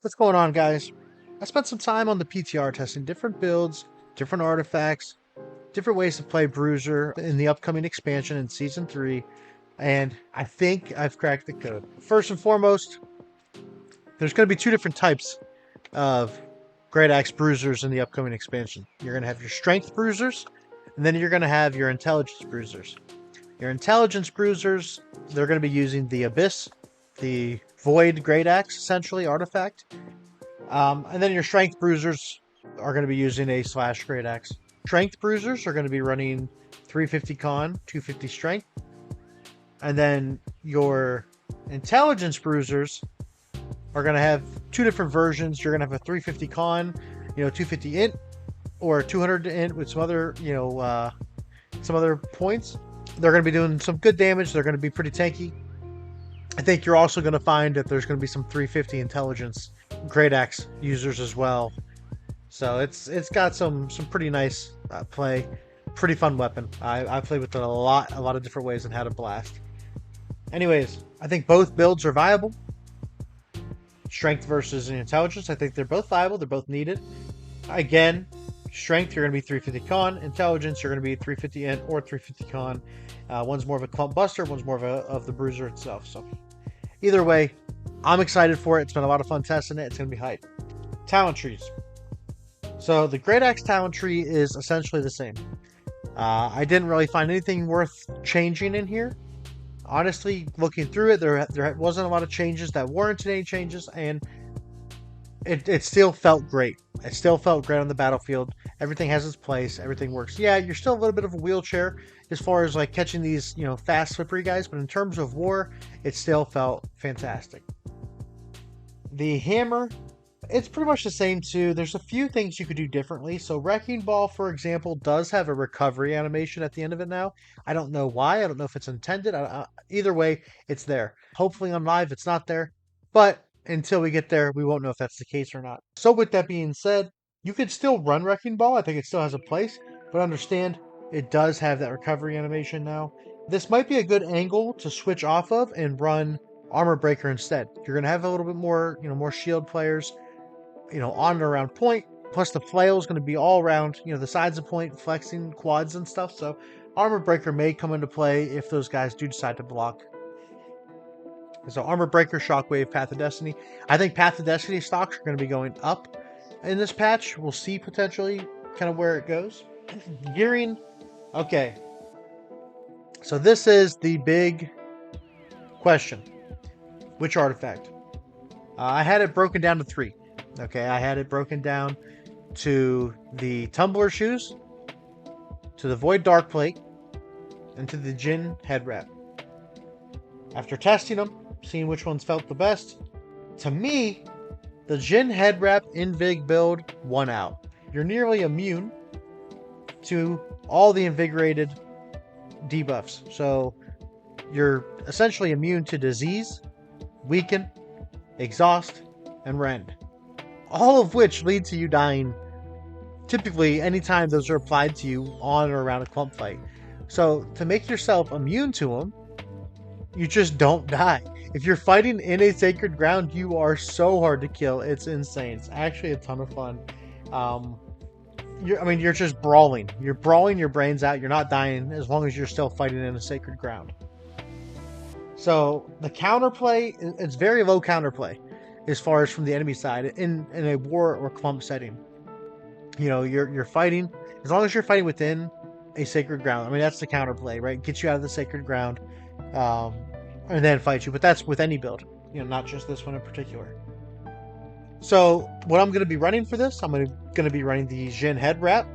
What's going on, guys? I spent some time on the PTR testing different builds, different artifacts, different ways to play Bruiser in the upcoming expansion in Season 3, and I think I've cracked the code. First and foremost, there's going to be two different types of Great Axe Bruisers in the upcoming expansion. You're going to have your Strength Bruisers, and then you're going to have your Intelligence Bruisers. Your Intelligence Bruisers, they're going to be using the Abyss, the Void Great Axe, essentially, artifact. And then your Strength Bruisers are going to be using a slash Great Axe. Strength Bruisers are going to be running 350 Con, 250 Strength. And then your Intelligence Bruisers are going to have two different versions. You're going to have a 350 Con, 250 Int, or 200 Int with some other, some other points. They're going to be doing some good damage. They're going to be pretty tanky. I think you're also going to find that there's going to be some 350 Intelligence Great Axe users as well. So it's got some pretty nice play. Pretty fun weapon. I played with it a lot of different ways and had a blast. Anyways, I think both builds are viable. Strength versus Intelligence, I think they're both viable. They're both needed. Again, Strength, you're going to be 350 Con. Intelligence, you're going to be 350 Int or 350 Con. One's more of a clump buster, one's more of the Bruiser itself. So either way, I'm excited for it. It's been a lot of fun testing it. It's going to be hype. Talent trees. So the Great Axe talent tree is essentially the same. I didn't really find anything worth changing in here. Honestly, looking through it, there wasn't a lot of changes that warranted any changes, and it still felt great. It still felt great on the battlefield. Everything has its place. Everything works. Yeah, you're still a little bit of a wheelchair as far as like catching these, fast, slippery guys, but in terms of war, it still felt fantastic. The hammer, it's pretty much the same too. There's a few things you could do differently. So Wrecking Ball, for example, does have a recovery animation at the end of it now. I don't know why. I don't know if it's intended. Either way, it's there. Hopefully on live, it's not there. But until we get there, we won't know if that's the case or not. So with that being said, you could still run Wrecking Ball. I think it still has a place. But understand, it does have that recovery animation now. This might be a good angle to switch off of and run Armor Breaker instead. You're going to have a little bit more, more shield players, on and around point. Plus the flail is going to be all around, the sides of point, flexing quads and stuff. So Armor Breaker may come into play if those guys do decide to block. So Armor Breaker, Shockwave, Path of Destiny. I think Path of Destiny stocks are going to be going up in this patch. We'll see potentially kind of where it goes. Gearing. Okay. So this is the big question. Which artifact? I had it broken down to 3. Okay, I had it broken down to the Tumbler Shoes, to the Void Dark Plate, and to the Jin Head Wrap. After testing them, seeing which ones felt the best, to me, the Jin Head Wrap Invig build won out. You're nearly immune to all the invigorated debuffs. So you're essentially immune to disease, weaken, exhaust, and rend. All of which lead to you dying typically anytime those are applied to you on or around a clump fight. So to make yourself immune to them, you just don't die. If you're fighting in a sacred ground, you are so hard to kill. It's insane. It's actually a ton of fun. You're just brawling. You're brawling your brains out. You're not dying as long as you're still fighting in a sacred ground. So the counterplay, it's very low counterplay as far as from the enemy side in a war or clump setting. You're fighting, as long as you're fighting within a sacred ground. I mean, that's the counterplay, right? Get you out of the sacred ground, and then fight you. But that's with any build, not just this one in particular. So what I'm going to be running for this, I'm going to be running the Jin Head Wrap.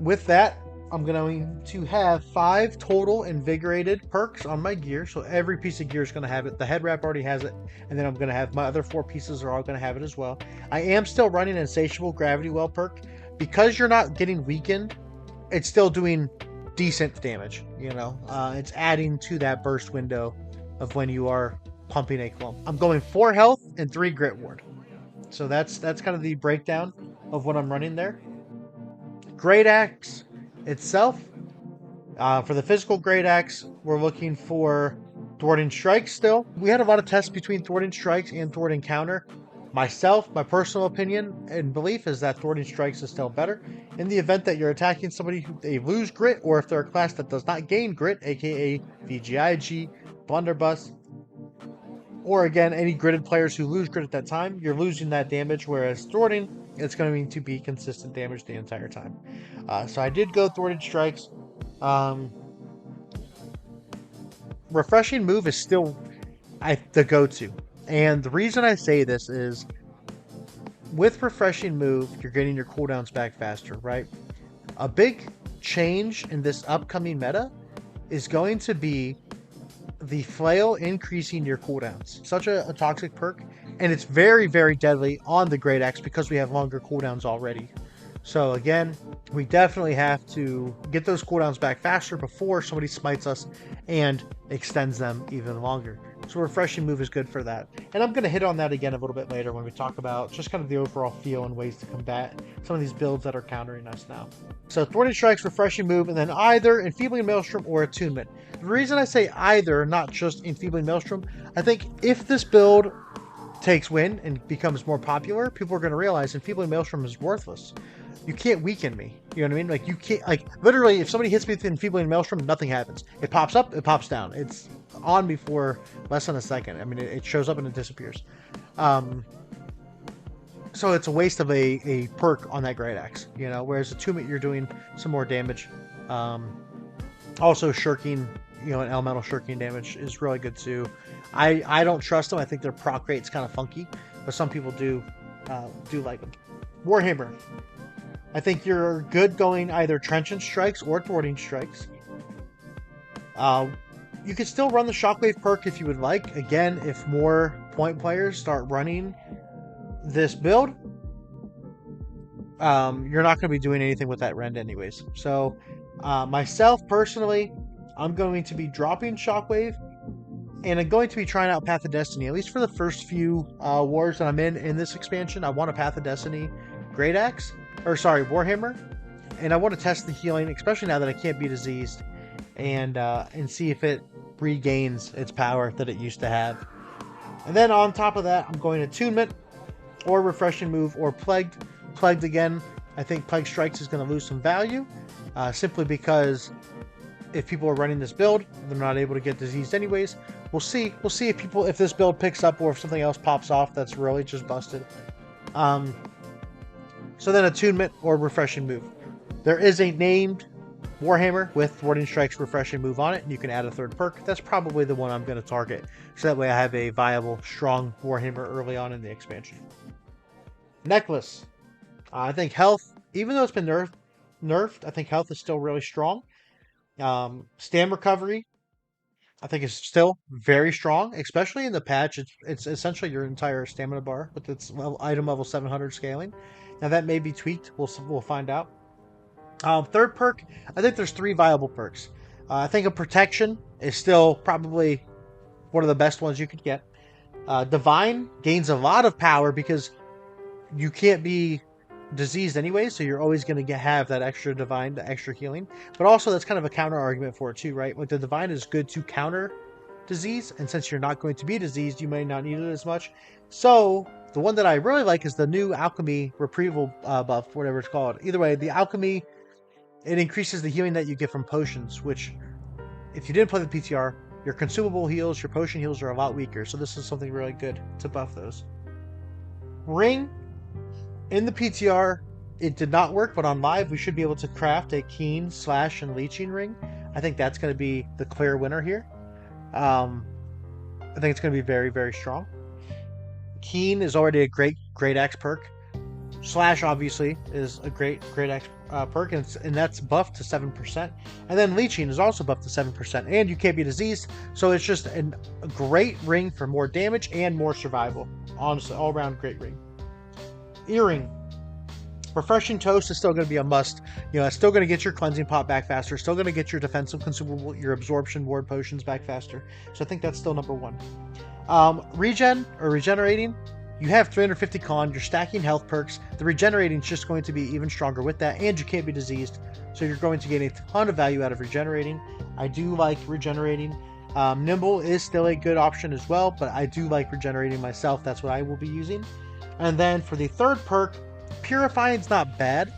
With that, I'm going to have 5 total invigorated perks on my gear. So every piece of gear is going to have it. The head wrap already has it. And then I'm going to have my other 4 pieces are all going to have it as well. I am still running Insatiable Gravity Well perk. Because you're not getting weakened, it's still doing decent damage. It's adding to that burst window of when you are pumping a clump. I'm going 4 health and 3 grit ward. So that's kind of the breakdown of what I'm running there. Great Axe itself, for the physical Great Axe, we're looking for Thwarting Strikes still. We had a lot of tests between Thwarting Strikes and Thwarting Counter. Myself, my personal opinion and belief is that Thwarting Strikes is still better. In the event that you're attacking somebody who they lose grit, or if they're a class that does not gain grit, aka VGIG, Blunderbuss, or again, any gritted players who lose grit at that time, you're losing that damage, whereas Thwarting, it's going to be consistent damage the entire time. So I did go Thwarting Strikes. Refreshing Move is still the go-to. And the reason I say this is, with Refreshing Move, you're getting your cooldowns back faster, right? A big change in this upcoming meta is going to be the Flail increasing your cooldowns. Such a toxic perk, and it's very, very deadly on the Great Axe because we have longer cooldowns already. So again, we definitely have to get those cooldowns back faster before somebody smites us and extends them even longer. So Refreshing Move is good for that. And I'm going to hit on that again a little bit later when we talk about just kind of the overall feel and ways to combat some of these builds that are countering us now. So Thwarting Strikes, Refreshing Move, and then either Enfeebling Maelstrom or Attunement. The reason I say either, not just Enfeebling Maelstrom, I think if this build takes win and becomes more popular, people are going to realize Enfeebling Maelstrom is worthless. You can't weaken me. You know what I mean? Like, you can't, like, literally, if somebody hits me with Enfeebling Maelstrom, nothing happens. It pops up, it pops down. It's on me for less than a second. I mean, it shows up and it disappears. So it's a waste of a perk on that Great Axe, you know, whereas Attunement, you're doing some more damage. Also, shirking, you know, an elemental shirking damage is really good too. I don't trust them. I think their proc rate's kind of funky, but some people do like them. Warhammer. I think you're good going either Trenchant Strikes or Thwarting Strikes. You could still run the Shockwave perk if you would like. Again, if more point players start running this build, you're not going to be doing anything with that rend anyways. So, myself personally, I'm going to be dropping Shockwave, and I'm going to be trying out Path of Destiny, at least for the first few wars that I'm in this expansion. I want a Path of Destiny Great Axe. Or sorry, Warhammer, and I want to test the healing, especially now that I can't be diseased, and see if it regains its power that it used to have. And then on top of that, I'm going Attunement, or Refreshing Move, or Plagued. Plagued again, I think Plague Strikes is going to lose some value, simply because if people are running this build, they're not able to get diseased anyways. We'll see. We'll see if this build picks up, or if something else pops off that's really just busted. So then Attunement or Refreshing Move. There is a named Warhammer with Thwarting Strikes, Refreshing Move on it, and you can add a third perk. That's probably the one I'm going to target, so that way I have a viable, strong Warhammer early on in the expansion. Necklace. I think health, even though it's been nerfed, I think health is still really strong. Stam recovery, I think, is still very strong, especially in the patch. It's essentially your entire stamina bar with its item level 700 scaling. Now that may be tweaked. We'll find out. Third perk, I think there's 3 viable perks. I think a Protection is still probably one of the best ones you could get. Divine gains a lot of power because you can't be diseased anyway, so you're always going to have that extra Divine, the extra healing. But also, that's kind of a counter argument for it too, right? Like, the Divine is good to counter disease, and since you're not going to be diseased, you may not need it as much. So the one that I really like is the new Alchemy Retrieval buff, whatever it's called. Either way, the Alchemy, it increases the healing that you get from potions, which, if you didn't play the PTR, your consumable heals, your potion heals are a lot weaker. So this is something really good to buff those. Ring. In the PTR, it did not work, but on live, we should be able to craft a Keen, Slash, and Leeching ring. I think that's going to be the clear winner here. I think it's going to be very, very strong. Keen is already a great Axe perk. Slash, obviously, is a great Axe perk, and that's buffed to 7%. And then Leeching is also buffed to 7%, and you can't be diseased, so it's just a great ring for more damage and more survival. Honestly, all-around great ring. Earring. Refreshing Toast is still going to be a must. You know, it's still going to get your cleansing pot back faster. Still going to get your defensive consumable, your absorption ward potions back faster. So I think that's still number 1. Regen or regenerating. You have 350 con. You're stacking health perks. The regenerating is just going to be even stronger with that, and you can't be diseased. So you're going to get a ton of value out of regenerating. I do like regenerating. Nimble is still a good option as well, but I do like regenerating myself. That's what I will be using. And then for the third perk, Purifying's not bad.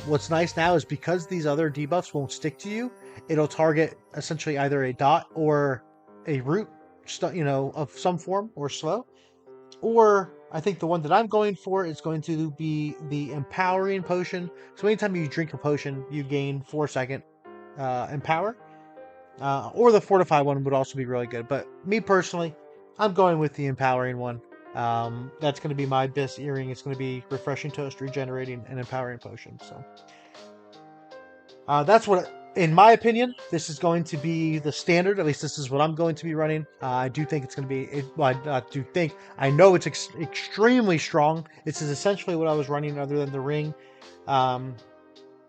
What's nice now is because these other debuffs won't stick to you, it'll target essentially either a dot or a root, of some form or slow. Or I think the one that I'm going for is going to be the Empowering Potion. So anytime you drink a potion, you gain 4-second Empower. Or the Fortify one would also be really good. But me personally, I'm going with the Empowering one. That's going to be my best earring. It's going to be Refreshing Toast, Regenerating, and Empowering Potion. So that's what, in my opinion, this is going to be the standard. At least this is what I'm going to be running. I do think it's going to be, I know it's extremely strong. This is essentially what I was running other than the ring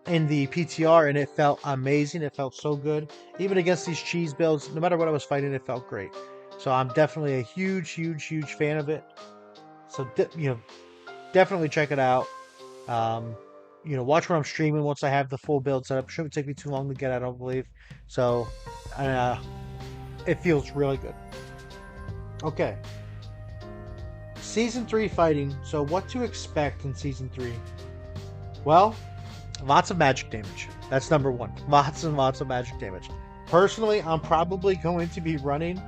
in the PTR, and it felt amazing. It felt so good. Even against these cheese builds, no matter what I was fighting, it felt great. So I'm definitely a huge fan of it. So, definitely check it out. Watch when I'm streaming once I have the full build set up. Shouldn't take me too long to get, I don't believe. So, it feels really good. Okay. Season 3 fighting. So, what to expect in Season 3? Well, lots of magic damage. That's number one. Lots and lots of magic damage. Personally, I'm probably going to be running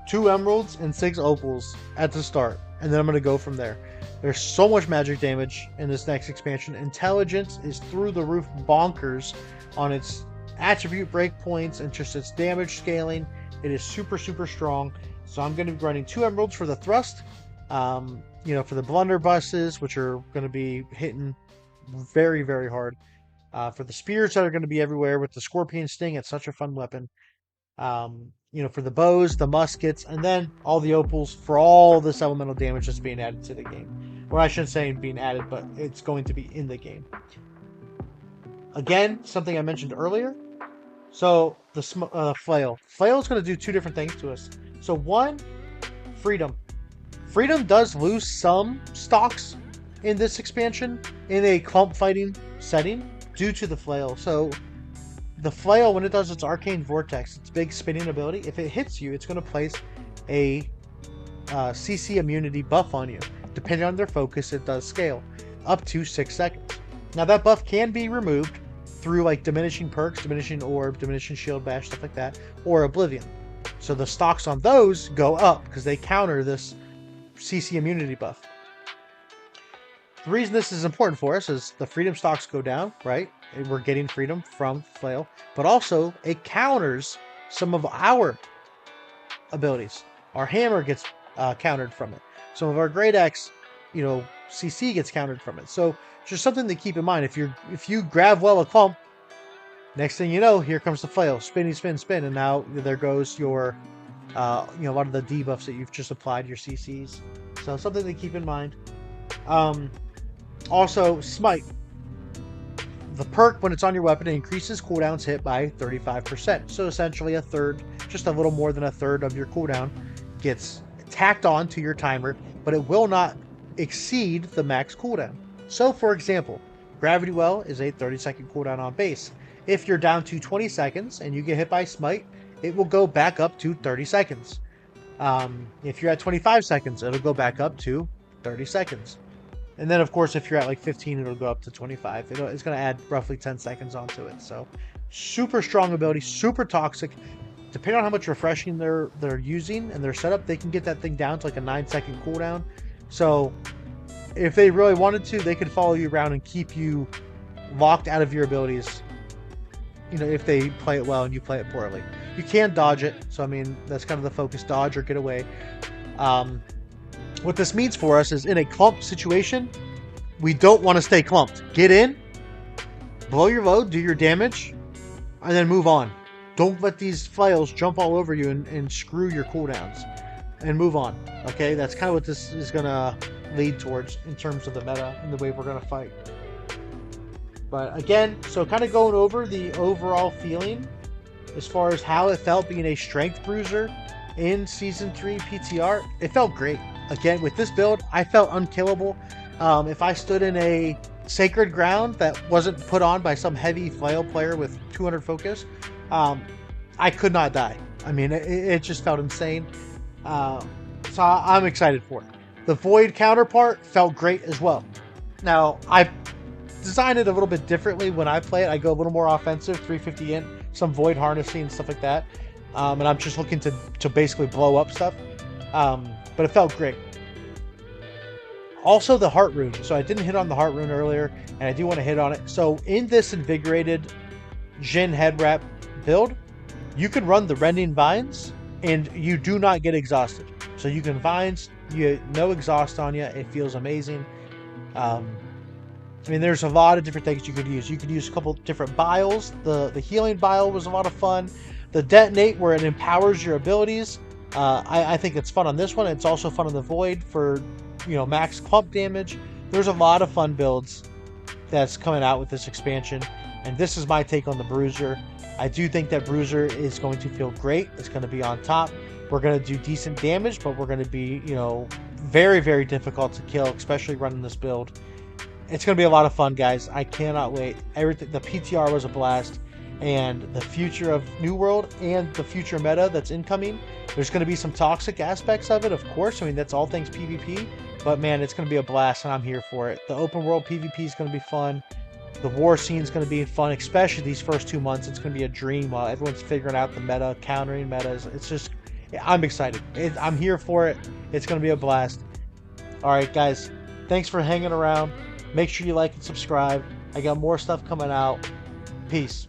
2 emeralds and 6 opals at the start, and then I'm going to go from there. There's so much magic damage in this next expansion. Intelligence is through the roof bonkers on its attribute breakpoints and just its damage scaling. It is super strong. So I'm going to be running 2 emeralds for the thrust. For the blunderbusses, which are going to be hitting very hard. For the spears that are going to be everywhere with the scorpion sting, it's such a fun weapon. For the bows, the muskets, and then all the opals for all this elemental damage that's being added to the game. Well, I shouldn't say being added, but it's going to be in the game. Again, something I mentioned earlier. So, the flail. Flail is going to do 2 different things to us. So, one, freedom. Freedom does lose some stocks in this expansion in a clump fighting setting due to the flail. So, the flail, when it does its arcane vortex, its big spinning ability, if it hits you, it's going to place a CC immunity buff on you. Depending on their focus, it does scale up to 6 seconds. Now that buff can be removed through like diminishing perks, diminishing orb, diminishing shield bash, stuff like that, or oblivion. So the stocks on those go up because they counter this CC immunity buff. The reason this is important for us is the freedom stocks go down, right? We're getting freedom from flail, but also it counters some of our abilities. Our hammer gets countered from it. Some of our great axe, CC gets countered from it. So just something to keep in mind. If you grab well a clump, next thing you know, here comes the flail, spin, and now there goes your a lot of the debuffs that you've just applied, your CCs. So something to keep in mind. Also, smite. The perk, when it's on your weapon, it increases cooldowns hit by 35%. So essentially a third, just a little more than a third of your cooldown gets tacked on to your timer, but it will not exceed the max cooldown. So for example, Gravity Well is a 30-second cooldown on base. If you're down to 20 seconds and you get hit by smite, it will go back up to 30 seconds. If you're at 25 seconds, it'll go back up to 30 seconds. And then, of course, if you're at like 15, it'll go up to 25. It's going to add roughly 10 seconds onto it. So, super strong ability, super toxic. Depending on how much refreshing they're using and their setup, they can get that thing down to like a 9-second cooldown. So, if they really wanted to, they could follow you around and keep you locked out of your abilities. If they play it well and you play it poorly. You can dodge it. So, I mean, that's kind of the focus, dodge or get away. What this means for us is in a clump situation, we don't want to stay clumped. Get in, blow your load, do your damage, and then move on. Don't let these flails jump all over you and screw your cooldowns. And move on. Okay, that's kind of what this is going to lead towards in terms of the meta and the way we're going to fight. But again, so kind of going over the overall feeling as far as how it felt being a strength bruiser in Season 3 PTR, it felt great. Again, with this build, I felt unkillable. If I stood in a sacred ground that wasn't put on by some heavy flail player with 200 focus, I could not die. I mean, it just felt insane. So I'm excited for it. The Void counterpart felt great as well. Now, I designed it a little bit differently when I play it. I go a little more offensive, 350 int, some Void harnessing and stuff like that. And I'm just looking to basically blow up stuff. But it felt great. Also, the Heart Rune. So I didn't hit on the Heart Rune earlier, and I do want to hit on it. So in this Invigorated Jhin head wrap build, you can run the Rending Vines, and you do not get exhausted. So you can Vines, you no exhaust on you. It feels amazing. I mean, there's a lot of different things you could use. You could use a couple different biles. The healing bile was a lot of fun. The Detonate, where it empowers your abilities. I think it's fun on this one. It's also fun on the Void for, you know, max clump damage. There's a lot of fun builds that's coming out with this expansion, and this is my take on the Bruiser. I do think that Bruiser is going to feel great. It's going to be on top. We're going to do decent damage, but we're going to be, you know, very, very difficult to kill, especially running this build. It's going to be a lot of fun, guys. I cannot wait. Everything, the PTR was a blast, and the future of New World and the future meta that's incoming, there's going to be some toxic aspects of it, of course. I mean, that's all things PvP, but man, it's going to be a blast, and I'm here for it. The open world PvP is going to be fun. The war scene is going to be fun, especially these first 2 months. It's going to be a dream while everyone's figuring out the meta, countering metas. It's just, I'm excited. I'm here for it. It's going to be a blast. All right, guys, thanks for hanging around. Make sure you like and subscribe. I got more stuff coming out. Peace.